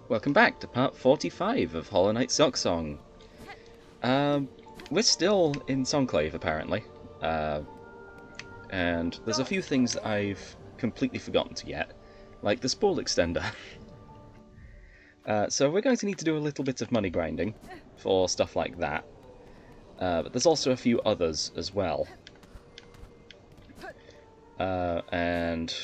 Welcome back to part 45 of Hollow Knight Silksong. We're still in Songclave, apparently. And there's a few things that I've completely forgotten to get, like the spool extender. So we're going to need to do a little bit of money grinding for stuff like that. But there's also a few others as well. And...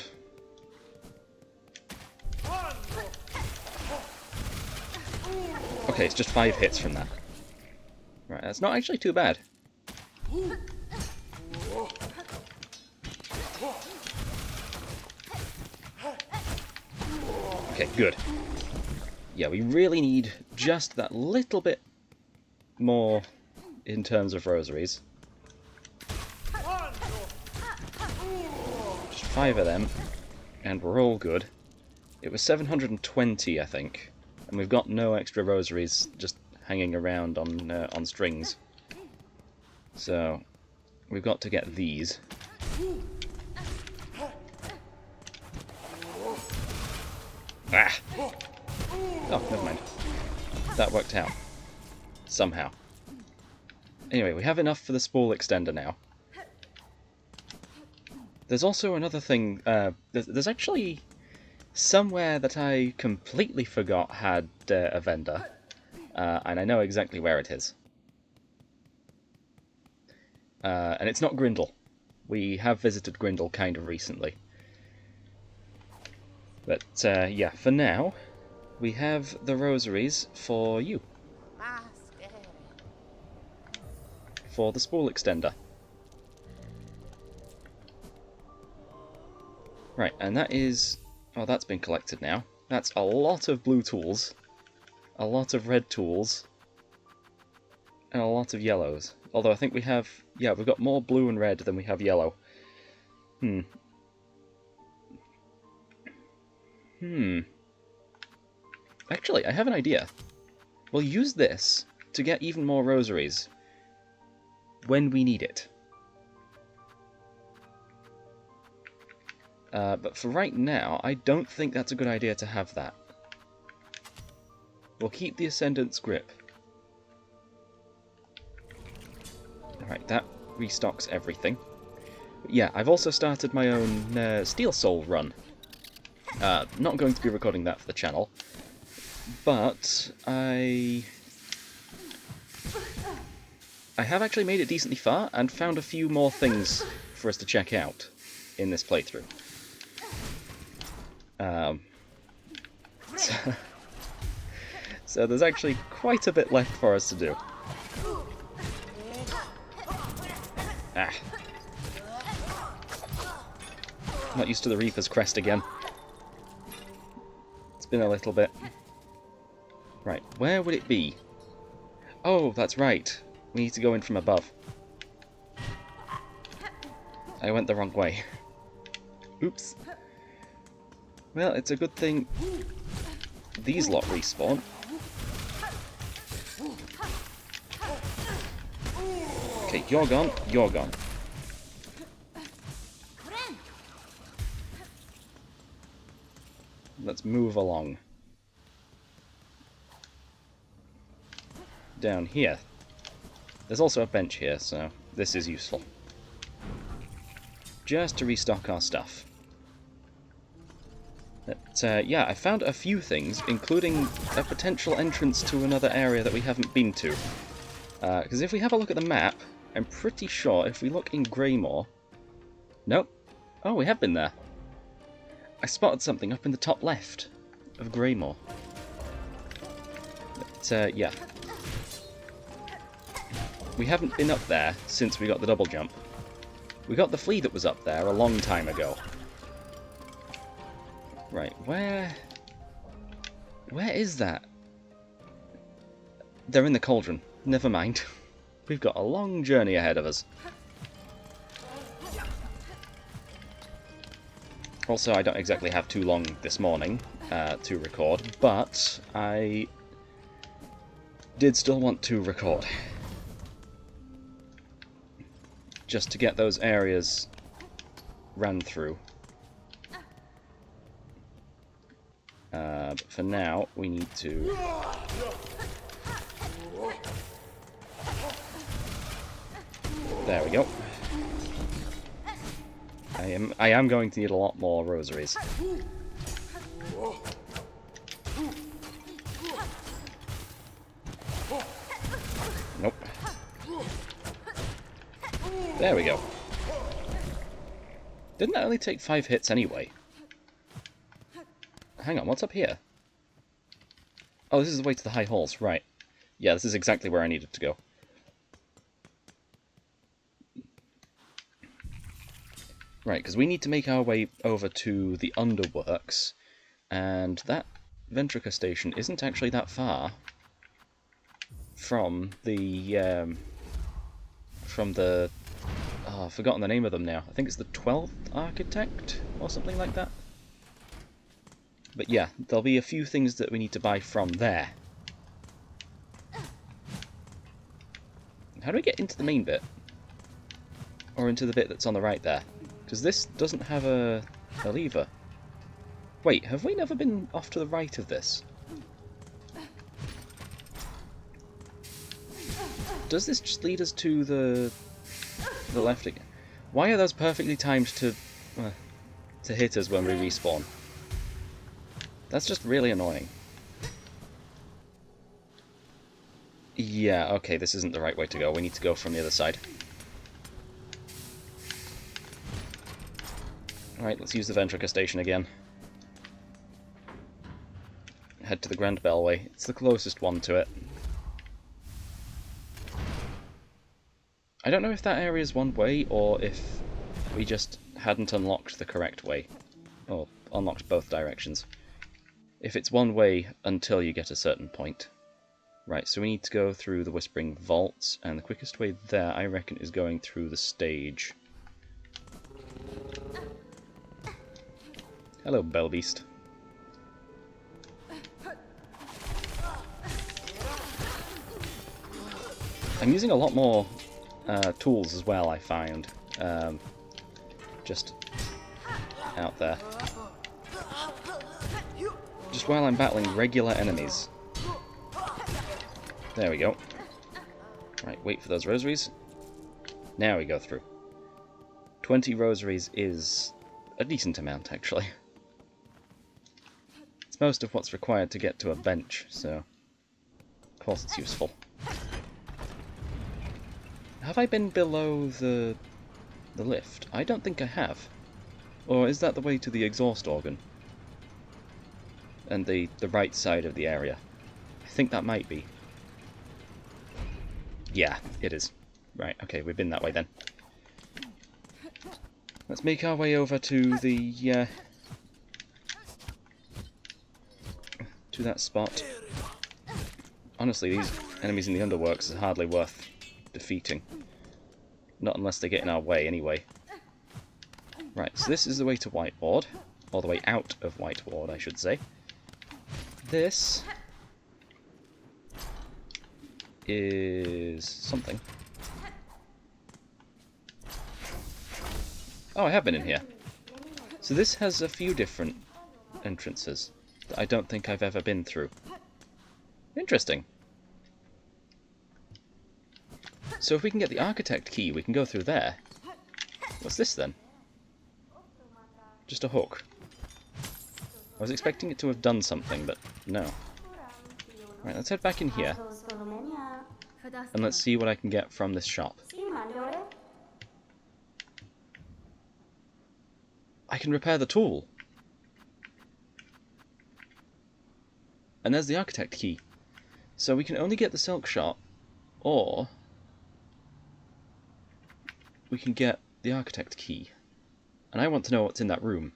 okay, it's just 5 hits from that. Right, that's not actually too bad. Okay, good. Yeah, we really need just that little bit more in terms of rosaries. Just 5 of them, and we're all good. It was 720, I think, and we've got no extra rosaries just hanging around on strings. So we've got to get these. Ah! Oh, never mind. That worked out. Somehow. Anyway, we have enough for the spool extender now. There's also another thing. There's actually somewhere that I completely forgot had a vendor. And I know exactly where it is. And it's not Grindel. We have visited Grindel kind of recently. But, yeah, for now, we have the rosaries for you. For the spool extender. Right, and that is... oh, that's been collected now. That's a lot of blue tools. A lot of red tools. And a lot of yellows. Although I think we have... yeah, we've got more blue and red than we have yellow. Actually, I have an idea. We'll use this to get even more rosaries when we need it. But for right now, I don't think that's a good idea to have that. We'll keep the Ascendant's Grip. Alright, that restocks everything. But yeah, I've also started my own Steel Soul run. Not going to be recording that for the channel, but I have actually made it decently far and found a few more things for us to check out in this playthrough. So there's actually quite a bit left for us to do. Ah. Not used to the Reaper's Crest again. It's been a little bit. Right, where would it be? Oh, that's right. We need to go in from above. I went the wrong way. Oops. Well, it's a good thing these lot respawn. Okay, you're gone, you're gone. Let's move along. Down here. There's also a bench here, so this is useful. Just to restock our stuff. But, yeah, I found a few things, including a potential entrance to another area that we haven't been to. Because if we have a look at the map, I'm pretty sure if we look in Greymore... nope. Oh, we have been there. I spotted something up in the top left of Greymore. But, yeah. We haven't been up there since we got the double jump. We got the flea that was up there a long time ago. Right, where is that? They're in the cauldron. Never mind. We've got a long journey ahead of us. Also, I don't exactly have too long this morning to record, but I did still want to record. Just to get those areas ran through. But for now, we need to... There we go. I am going to need a lot more rosaries. Nope. There we go. Didn't that only take 5 hits anyway? Hang on, what's up here? Oh, this is the way to the high halls, right. Yeah, this is exactly where I needed to go. Right, because we need to make our way over to the underworks, and that Ventrica station isn't actually that far from the oh, I've forgotten the name of them now. I think it's the 12th Architect, or something like that. But yeah, there'll be a few things that we need to buy from there. How do we get into the main bit? Or into the bit that's on the right there? Because this doesn't have a lever. Wait, have we never been off to the right of this? Does this just lead us to the left again? Why are those perfectly timed to hit us when we respawn? That's just really annoying. Yeah, okay, this isn't the right way to go. We need to go from the other side. Alright, let's use the Ventrica station again. Head to the Grand Bellway. It's the closest one to it. I don't know if that area is one way, or if we just hadn't unlocked the correct way. Or unlocked both directions. If it's one way until you get a certain point. Right, so we need to go through the Whispering Vaults, and the quickest way there, I reckon, is going through the stage. Hello, Bellbeast. I'm using a lot more tools as well, I find. Just out there. Just while I'm battling regular enemies. There we go. Right, wait for those rosaries. Now we go through. 20 rosaries is a decent amount, actually. It's most of what's required to get to a bench, so of course it's useful. Have I been below the lift? I don't think I have. Or is that the way to the exhaust organ? And the right side of the area? I think that might be. Yeah, it is. Right, okay, we've been that way then. Let's make our way over to the to that spot. Honestly, these enemies in the underworks are hardly worth defeating. Not unless they get in our way, anyway. Right, so this is the way to Whiteward. Or the way out of Whiteward, I should say. This is something. Oh, I have been in here. So this has a few different entrances that I don't think I've ever been through. Interesting. So if we can get the Architect key, we can go through there. What's this then? Just a hook. I was expecting it to have done something, but no. Right, let's head back in here. And let's see what I can get from this shop. I can repair the tool. And there's the Architect key. So we can only get the Silk Shot, or we can get the Architect key. And I want to know what's in that room.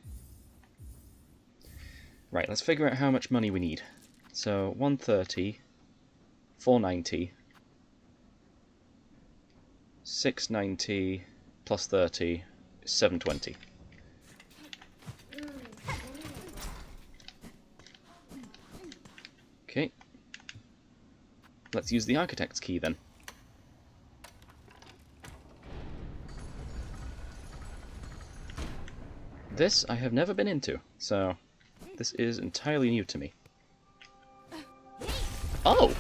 Right, let's figure out how much money we need. So 130, 490, 690 plus 30 is 720. Okay. Let's use the Architect's key then. This I have never been into, so This is entirely new to me. Oh!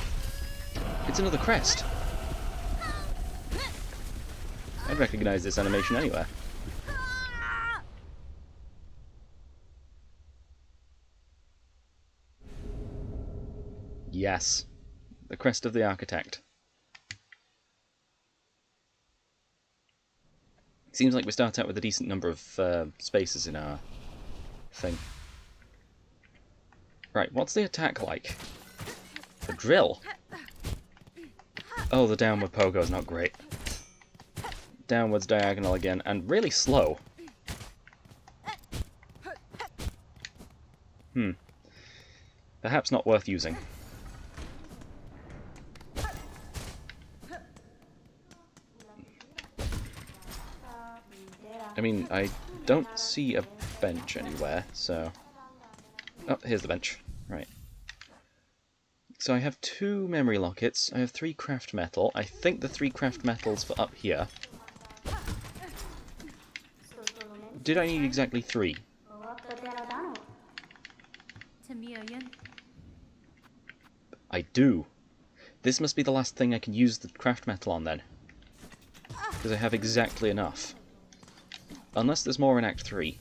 It's another crest! I'd recognise this animation anywhere. Yes. The crest of the architect. Seems like we start out with a decent number of spaces in our thing. Right, what's the attack like? The drill? Oh, the downward pogo's not great. Downwards diagonal again, and really slow. Perhaps not worth using. I mean, I don't see a bench anywhere, so... Oh, here's the bench. Right. So I have 2 memory lockets, I have 3 craft metal. I think the 3 craft metals for up here. Did I need exactly 3? I do. This must be the last thing I can use the craft metal on then. Because I have exactly enough. Unless there's more in Act 3.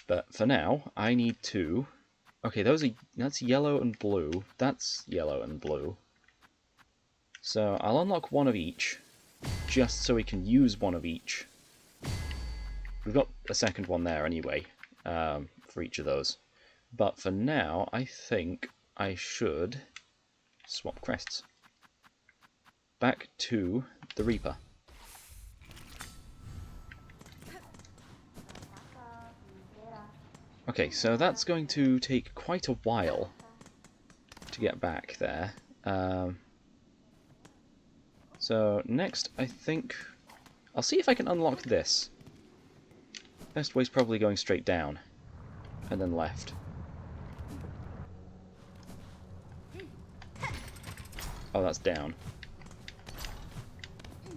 But for now, I need 2. Okay, that's yellow and blue. That's yellow and blue. So I'll unlock 1 of each, just so we can use 1 of each. We've got a second one there anyway, for each of those. But for now, I think I should swap crests. Back to the Reaper. Okay, so that's going to take quite a while to get back there. So next, I think... I'll see if I can unlock this. Best way's probably going straight down, and then left. Oh, that's down.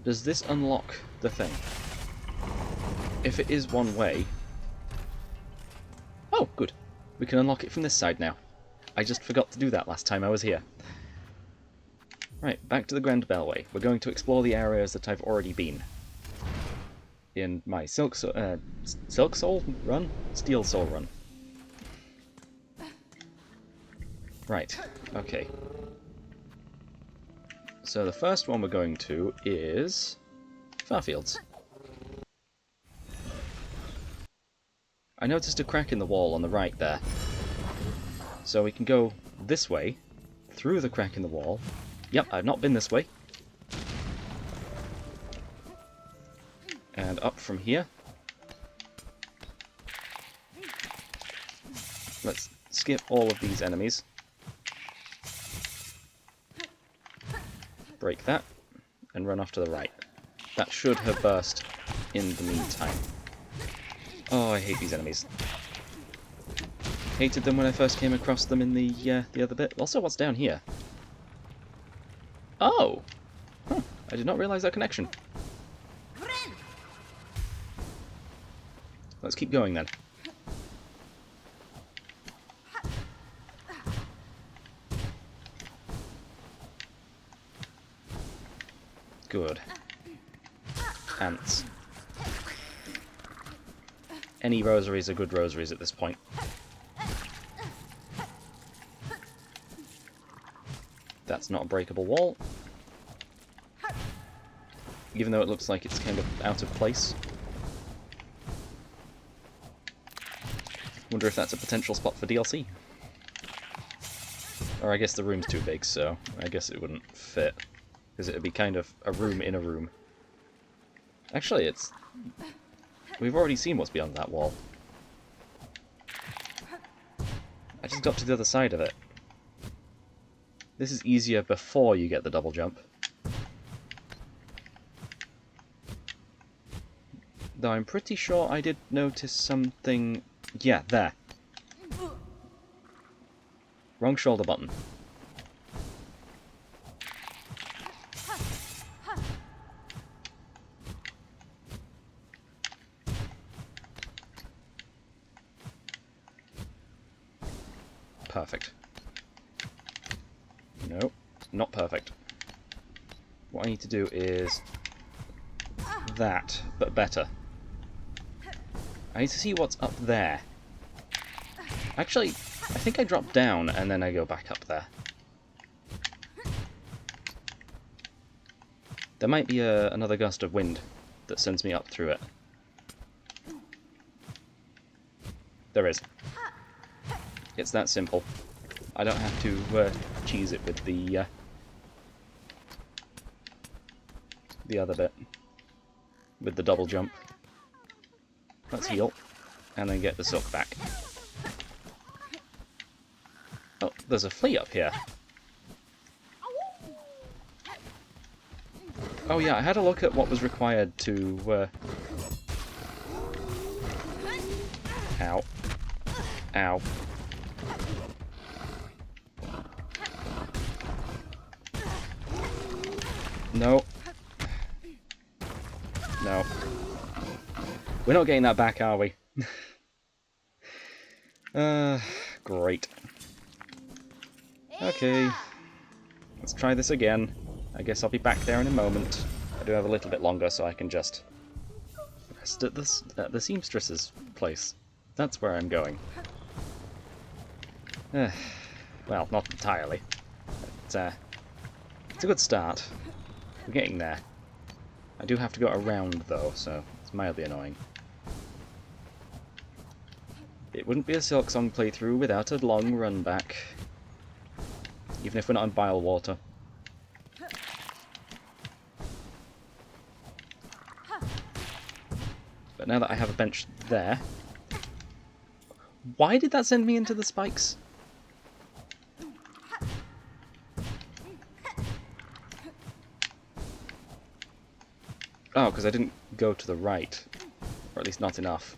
Does this unlock the thing? If it is one way... Oh, good. We can unlock it from this side now. I just forgot to do that last time I was here. Right, back to the Grand Bellway. We're going to explore the areas that I've already been. In my Silksong run? Steel Soul run. Right, okay. So the first one we're going to is... Farfields. I noticed a crack in the wall on the right there. So we can go this way, through the crack in the wall. Yep, I've not been this way. And up from here. Let's skip all of these enemies. Break that, and run off to the right. That should have burst in the meantime. Oh, I hate these enemies. Hated them when I first came across them in the other bit. Also, what's down here? Oh! Huh, I did not realise that connection. Let's keep going then. Good. Ants. Any rosaries are good rosaries at this point. That's not a breakable wall. Even though it looks like it's kind of out of place. Wonder if that's a potential spot for DLC. Or I guess the room's too big, so I guess it wouldn't fit. Because it would be kind of a room in a room. Actually, it's... We've already seen what's beyond that wall. I just got to the other side of it. This is easier before you get the double jump. Though I'm pretty sure I did notice something... Yeah, there. Wrong shoulder button. No, not perfect. What I need to do is that, but better. I need to see what's up there. Actually, I think I drop down and then I go back up there. There might be another gust of wind that sends me up through it. There is. It's that simple. I don't have to cheese it with the other bit. With the double jump. Let's heal. And then get the silk back. Oh, there's a flea up here. Oh yeah, I had a look at what was required to... Ow. Ow. No. No. We're not getting that back, are we? Great. Okay. Let's try this again. I guess I'll be back there in a moment. I do have a little bit longer, so I can just rest at the seamstress's place. That's where I'm going. Well, not entirely. But, it's a good start. We're getting there. I do have to go around, though, so it's mildly annoying. It wouldn't be a Silksong playthrough without a long run back. Even if we're not in bile water. But now that I have a bench there... Why did that send me into the spikes? Oh, because I didn't go to the right. Or at least not enough.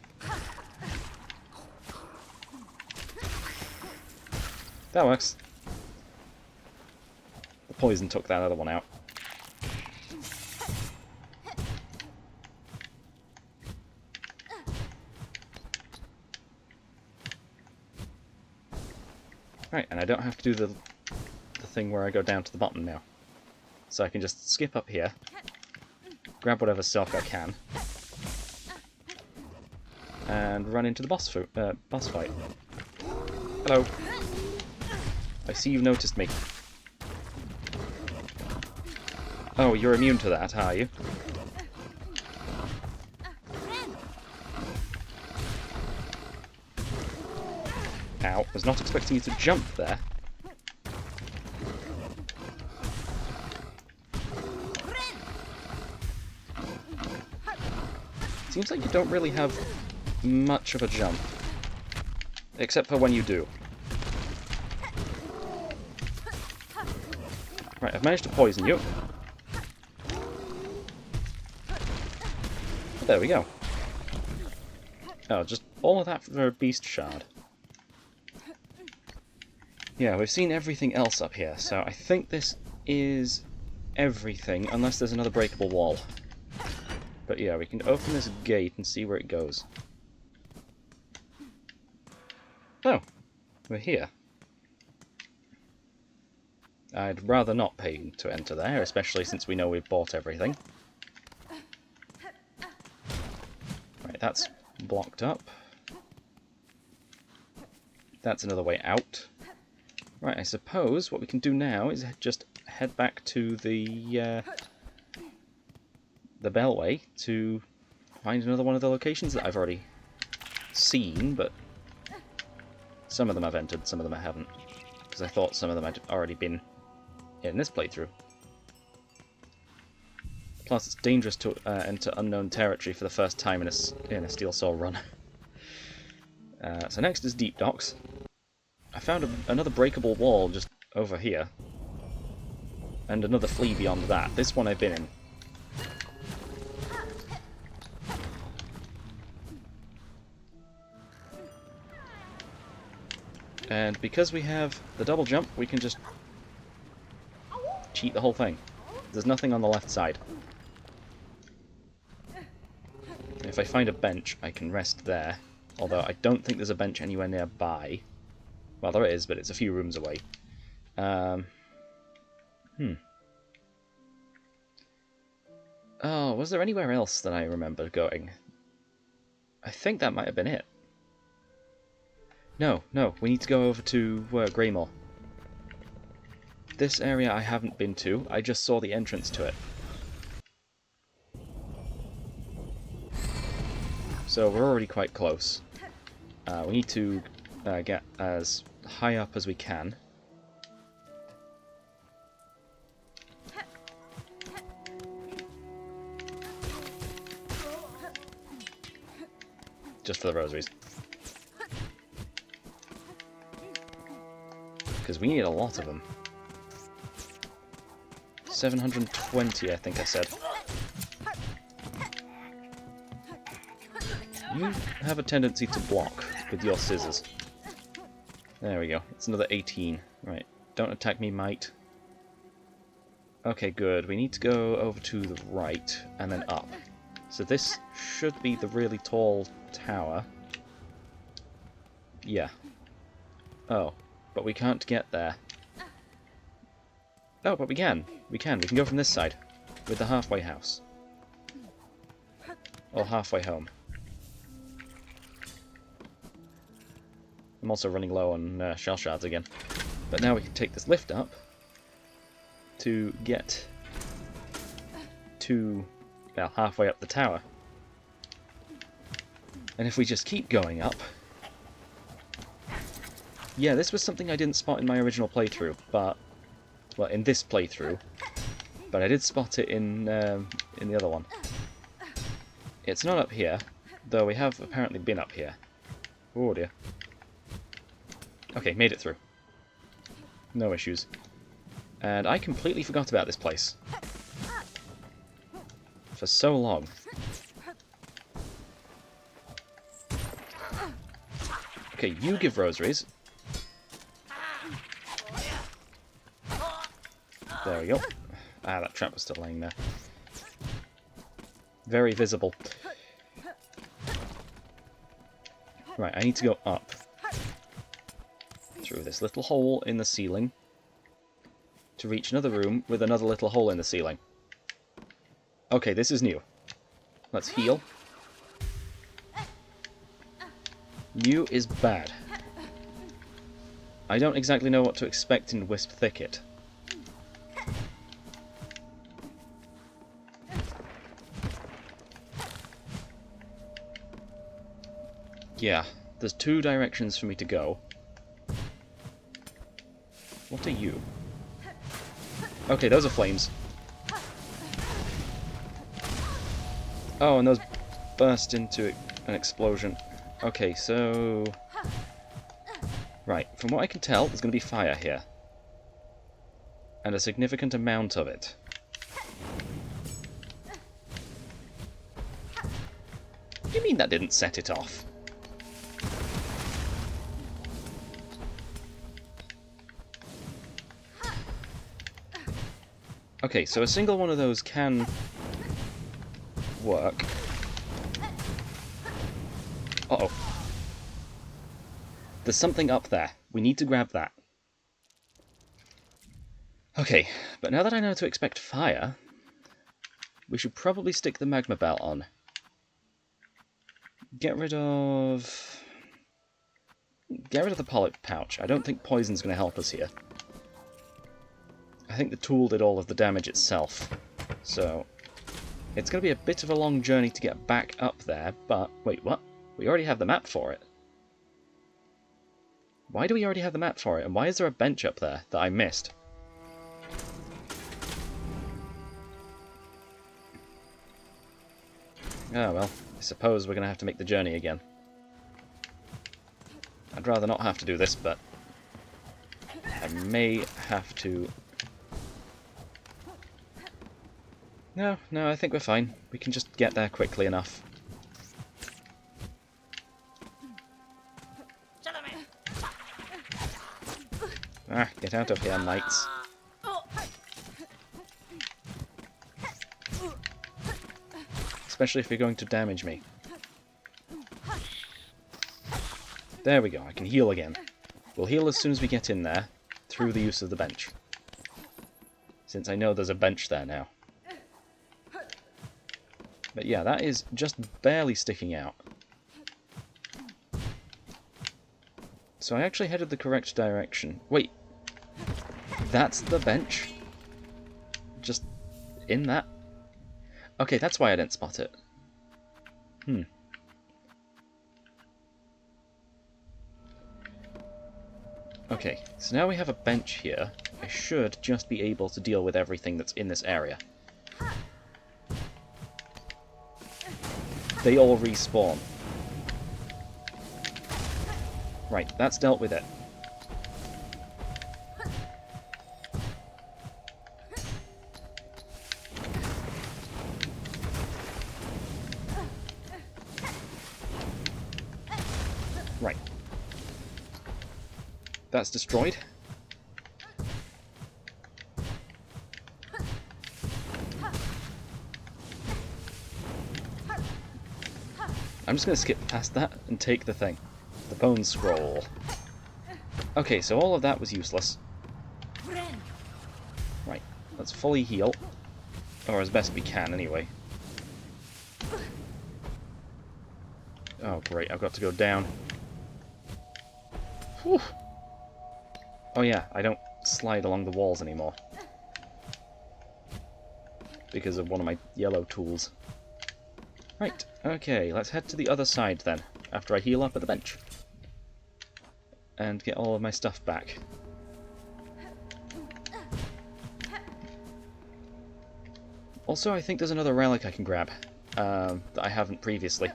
That works. The poison took that other one out. Right, and I don't have to do the thing where I go down to the bottom now. So I can just skip up here, grab whatever silk I can, and run into the boss fight. Hello. I see you've noticed me. Oh, you're immune to that, are you? Ow, was not expecting you to jump there. Seems like you don't really have much of a jump. Except for when you do. Right, I've managed to poison you. There we go. Oh, just all of that for a beast shard. Yeah, we've seen everything else up here, so I think this is everything, unless there's another breakable wall. But yeah, we can open this gate and see where it goes. Oh, we're here. I'd rather not pay to enter there, especially since we know we've bought everything. Right, that's blocked up. That's another way out. Right, I suppose what we can do now is just head back to the Bellway to find another one of the locations that I've already seen, but some of them I've entered, some of them I haven't, because I thought some of them had already been in this playthrough. Plus, it's dangerous to enter unknown territory for the first time in a Steel Soul run. So next is Deep Docks. I found another breakable wall just over here, and another flea beyond that. This one I've been in. And because we have the double jump, we can just cheat the whole thing. There's nothing on the left side. If I find a bench, I can rest there. Although I don't think there's a bench anywhere nearby. Well, there is, but it's a few rooms away. Oh, was there anywhere else that I remember going? I think that might have been it. No, we need to go over to Greymore. This area I haven't been to, I just saw the entrance to it. So we're already quite close. We need to get as high up as we can. Just for the rosaries. Because we need a lot of them. 720, I think I said. You have a tendency to block with your scissors. There we go. It's another 18. Right. Don't attack me, mate. Okay, good. We need to go over to the right and then up. So this should be the really tall tower. Yeah. Oh, but we can't get there. Oh, but we can. We can go from this side. With the halfway house. Or halfway home. I'm also running low on shell shards again. But now we can take this lift up to get to, well, halfway up the tower. And if we just keep going up... Yeah, this was something I didn't spot in my original playthrough, but... Well, in this playthrough. But I did spot it in the other one. It's not up here, though we have apparently been up here. Oh dear. Okay, made it through. No issues. And I completely forgot about this place. For so long. Okay, you give rosaries. There we go. Ah, that trap was still laying there. Very visible. Right, I need to go up. Through this little hole in the ceiling. To reach another room with another little hole in the ceiling. Okay, this is new. Let's heal. New is bad. I don't exactly know what to expect in Wisp Thicket. Yeah, there's two directions for me to go. What are you? Okay, those are flames. Oh, and those burst into an explosion. Okay, so... Right, from what I can tell, there's going to be fire here. And a significant amount of it. What do you mean that didn't set it off? Okay, so a single one of those can work. Uh-oh. There's something up there. We need to grab that. Okay, but now that I know to expect fire, we should probably stick the magma belt on. Get rid of the polyp pouch. I don't think poison's going to help us here. I think the tool did all of the damage itself. So, it's going to be a bit of a long journey to get back up there, but... Wait, what? We already have the map for it. Why do we already have the map for it? And why is there a bench up there that I missed? Oh well, I suppose we're going to have to make the journey again. I'd rather not have to do this, but... I may have to... No, I think we're fine. We can just get there quickly enough. Ah, get out of here, knights. Especially if you're going to damage me. There we go, I can heal again. We'll heal as soon as we get in there, through the use of the bench. since I know there's a bench there now. But yeah, that is just barely sticking out. So I actually headed the correct direction. Wait, that's the bench? Just in that? Okay, that's why I didn't spot it. Okay, so now we have a bench here. I should just be able to deal with everything that's in this area. They all respawn. Right, that's dealt with it. Right. That's destroyed. I'm just going to skip past that and take the thing. The bone scroll. Okay, so all of that was useless. Right, let's fully heal. Or as best we can, anyway. Oh, great, I've got to go down. Whew. Oh yeah, I don't slide along the walls anymore. Because of one of my yellow tools. Right, okay, let's head to the other side then, after I heal up at the bench. And get all of my stuff back. Also, I think there's another relic I can grab, that I haven't previously.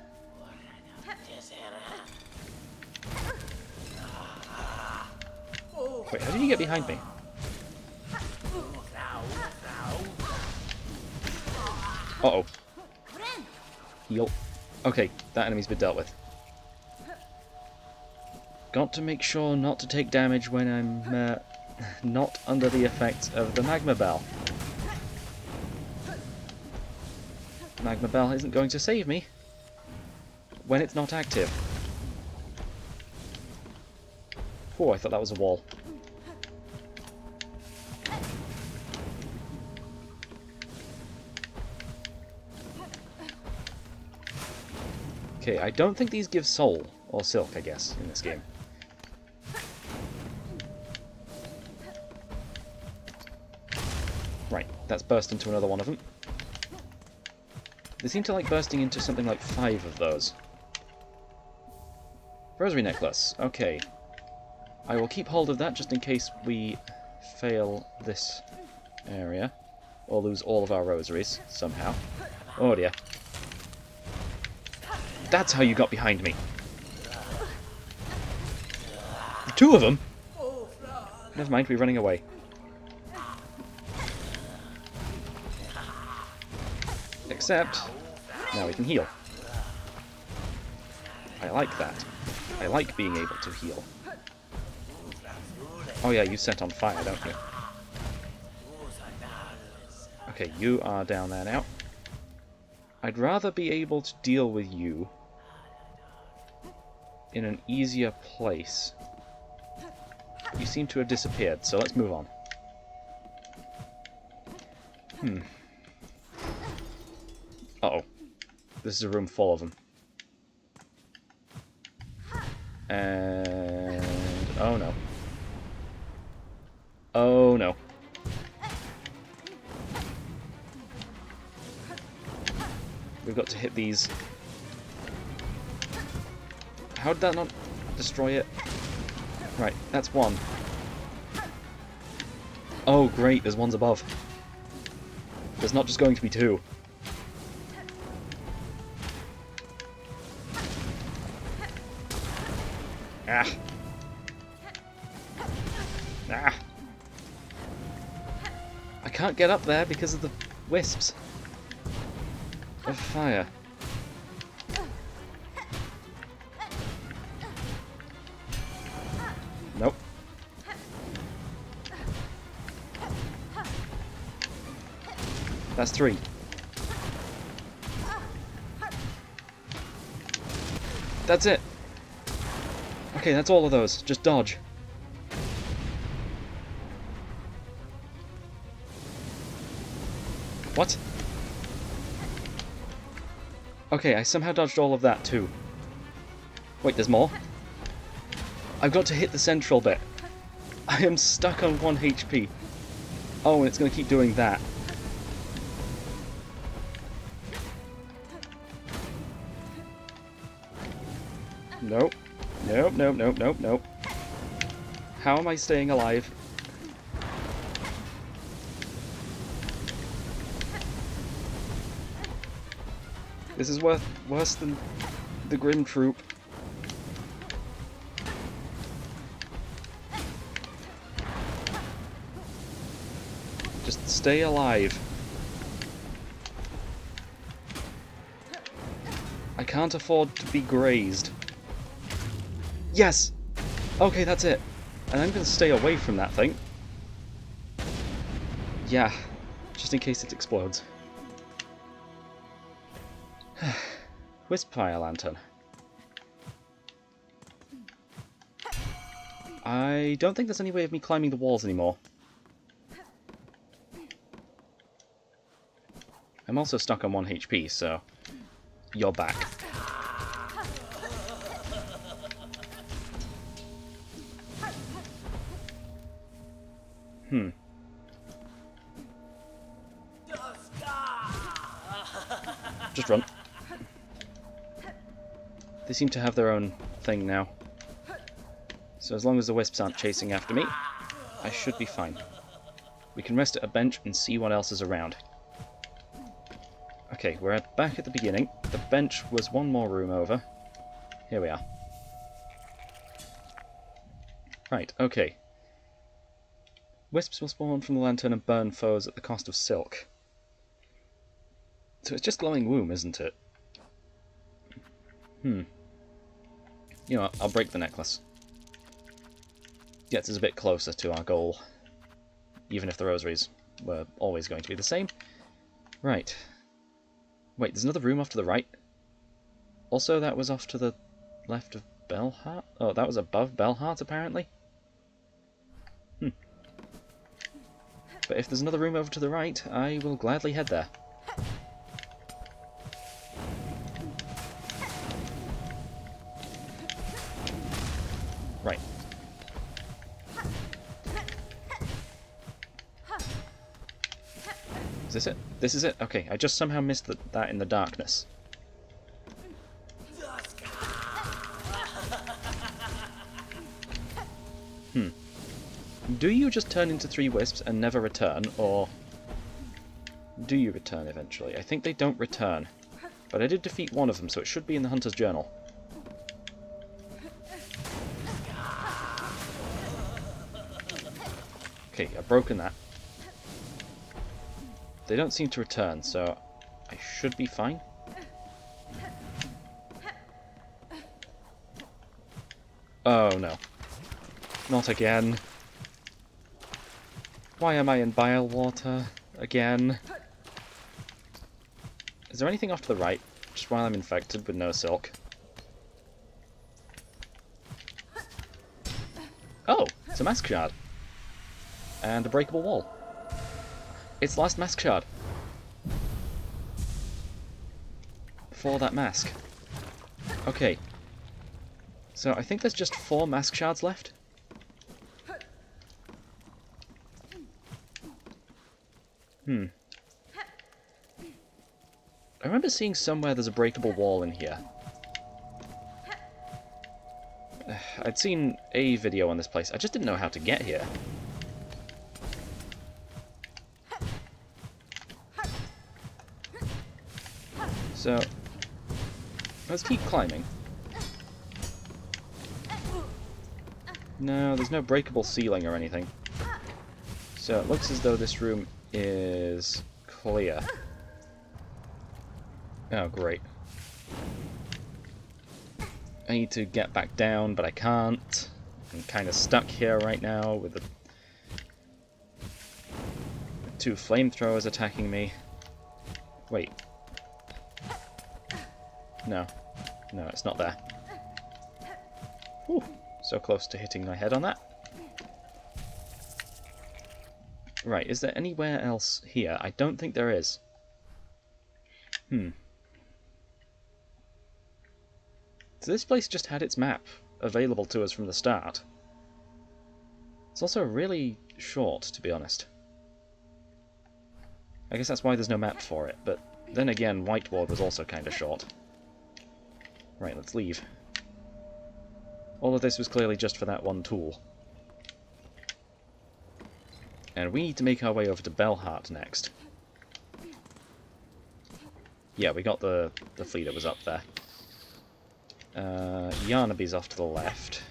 Wait, how did you get behind me? Uh-oh. Heal. Okay, that enemy's been dealt with. Got to make sure not to take damage when I'm not under the effects of the Magma Bell. Magma Bell isn't going to save me when it's not active. Oh, I thought that was a wall. Okay, I don't think these give soul, or silk, I guess, in this game. Right, that's burst into another one of them. They seem to like bursting into something like 5 of those. Rosary necklace, okay. I will keep hold of that just in case we fail this area, or lose all of our rosaries, somehow. Oh dear. That's how you got behind me. 2 of them? Never mind, we're running away. Except, now we can heal. I like that. I like being able to heal. Oh yeah, you set on fire, don't you? Okay, you are down there now. I'd rather be able to deal with you in an easier place. You seem to have disappeared, so let's move on. Uh-oh. This is a room full of them. And... oh no. Oh no. We've got to hit these. How did that not destroy it? Right, that's one. Oh great, there's ones above. There's not just going to be 2. Ah. Ah. I can't get up there because of the wisps of fire. Nope. That's 3. That's it. Okay, that's all of those. Just dodge. What? Okay, I somehow dodged all of that too. Wait, there's more? I've got to hit the central bit. I am stuck on 1 HP. Oh, and it's going to keep doing that. Nope. Nope, nope, nope, nope, nope. How am I staying alive? This is worse than the Grim Troop. Just stay alive. I can't afford to be grazed. Yes! Okay, that's it. And I'm going to stay away from that thing. Yeah, just in case it explodes. Wisp fire lantern. I don't think there's any way of me climbing the walls anymore. I'm also stuck on 1 HP, so you're back. Just run. They seem to have their own thing now. So as long as the wisps aren't chasing after me, I should be fine. We can rest at a bench and see what else is around. Okay, we're back at the beginning. The bench was one more room over. Here we are. Right, okay. Wisps will spawn from the lantern and burn foes at the cost of silk. So it's just glowing womb, isn't it? You know what, I'll break the necklace. Gets us a bit closer to our goal. Even if the rosaries were always going to be the same. Right. Wait, there's another room off to the right. Also, that was off to the left of Bellheart? Oh, that was above Bellheart, apparently? But if there's another room over to the right, I will gladly head there. Right. Is this it? This is it? Okay, I just somehow missed that in the darkness. Do you just turn into 3 wisps and never return, or do you return eventually? I think they don't return, but I did defeat one of them, so it should be in the Hunter's Journal. Okay, I've broken that. They don't seem to return, so I should be fine. Oh no. Not again. Why am I in bile water again? Is there anything off to the right, just while I'm infected with no silk? Oh, it's a mask shard. And a breakable wall. It's the last mask shard. For that mask. Okay. So I think there's just 4 mask shards left. I remember seeing somewhere there's a breakable wall in here. I'd seen a video on this place, I just didn't know how to get here. So, let's keep climbing. No, there's no breakable ceiling or anything. So it looks as though this room is clear. Oh, great. I need to get back down, but I can't. I'm kind of stuck here right now with the 2 flamethrowers attacking me. Wait. No. No, it's not there. Whew. So close to hitting my head on that. Right, is there anywhere else here? I don't think there is. So this place just had its map available to us from the start. It's also really short, to be honest. I guess that's why there's no map for it, but then again, Whiteboard was also kind of short. Right, let's leave. All of this was clearly just for that one tool. And we need to make our way over to Bellheart next. Yeah, we got the flea that was up there. Yarnaby's off to the left.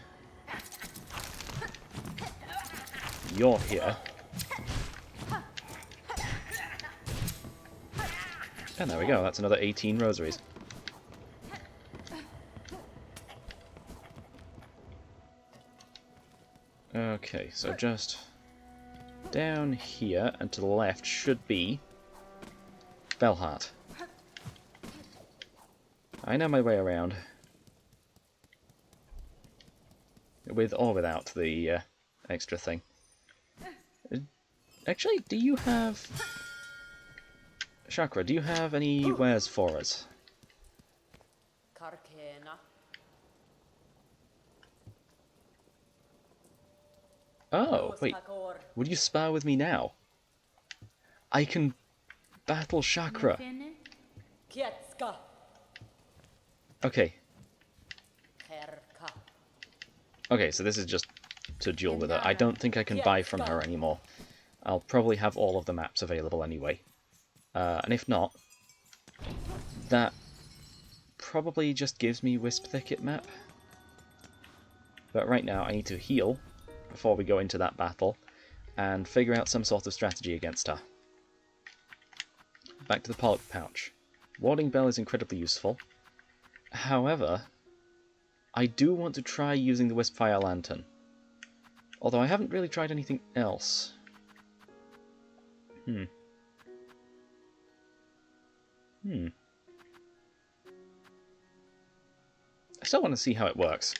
You're here. And there we go, that's another 18 rosaries. Okay, so just down here and to the left should be Bellheart. I know my way around. With or without the extra thing. Actually, do you have... Chakra, do you have any wares for us? Oh, wait. Would you spar with me now? I can battle Chakra. Okay. Okay, so this is just to duel with her. I don't think I can buy from her anymore. I'll probably have all of the maps available anyway. And if not, that probably just gives me Wisp Thicket map. But right now I need to heal before we go into that battle and figure out some sort of strategy against her. Back to the Polyp Pouch. Warding Bell is incredibly useful. However, I do want to try using the Wisp Fire Lantern. Although I haven't really tried anything else. I still want to see how it works.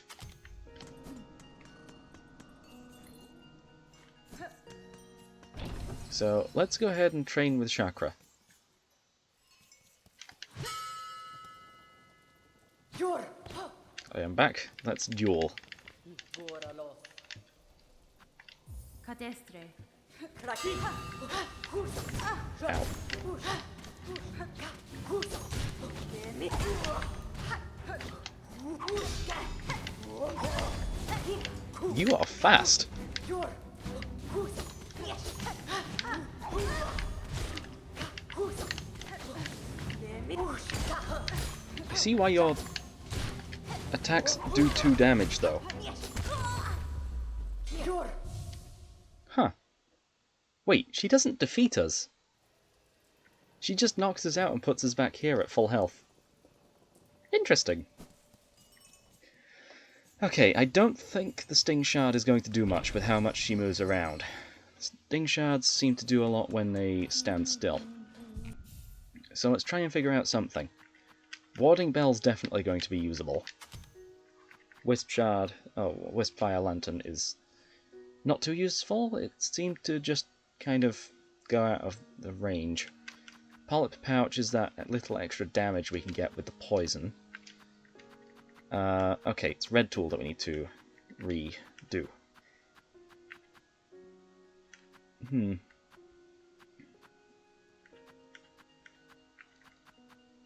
So let's go ahead and train with Chakra. I am back. Let's duel. Ow. You are fast. I see why your attacks do 2 damage, though. Huh. Wait, she doesn't defeat us. She just knocks us out and puts us back here at full health. Interesting. Okay, I don't think the Sting Shard is going to do much with how much she moves around. Sting Shards seem to do a lot when they stand still. So let's try and figure out something. Warding Bell's definitely going to be usable. Wisp Fire Lantern is not too useful. It seemed to just kind of go out of the range. Polyp Pouch is that little extra damage we can get with the poison. Okay, it's Red Tool that we need to redo. You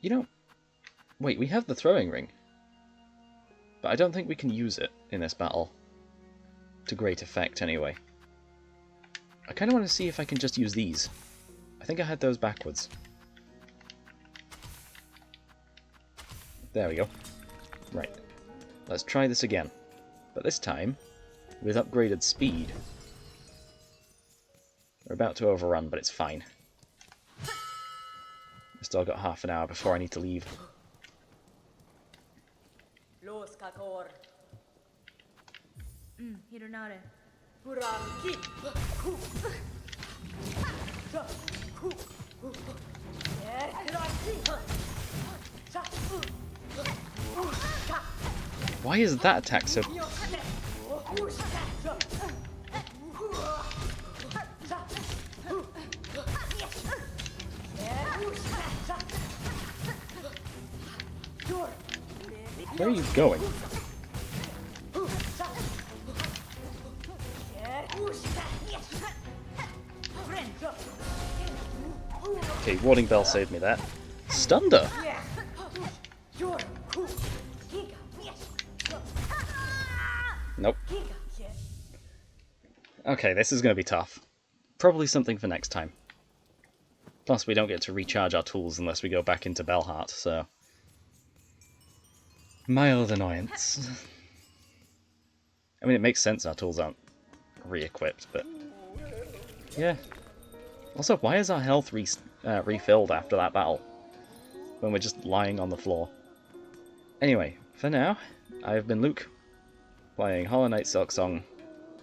know, wait, we have the throwing ring. But I don't think we can use it in this battle. To great effect, anyway. I kind of want to see if I can just use these. I think I had those backwards. There we go. Right. Let's try this again. But this time, with upgraded speed. We're about to overrun, but it's fine. I've still got half an hour before I need to leave. Why is that attack so... Where are you going? Okay, Warning Bell saved me that. Stunned her! Nope. Okay, this is going to be tough. Probably something for next time. Plus, we don't get to recharge our tools unless we go back into Bellheart, so... mild annoyance. I mean, it makes sense our tools aren't re-equipped, but... yeah. Also, why is our health refilled after that battle? When we're just lying on the floor. Anyway, for now, I've been Luke, playing Hollow Knight Silksong,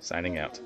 signing out.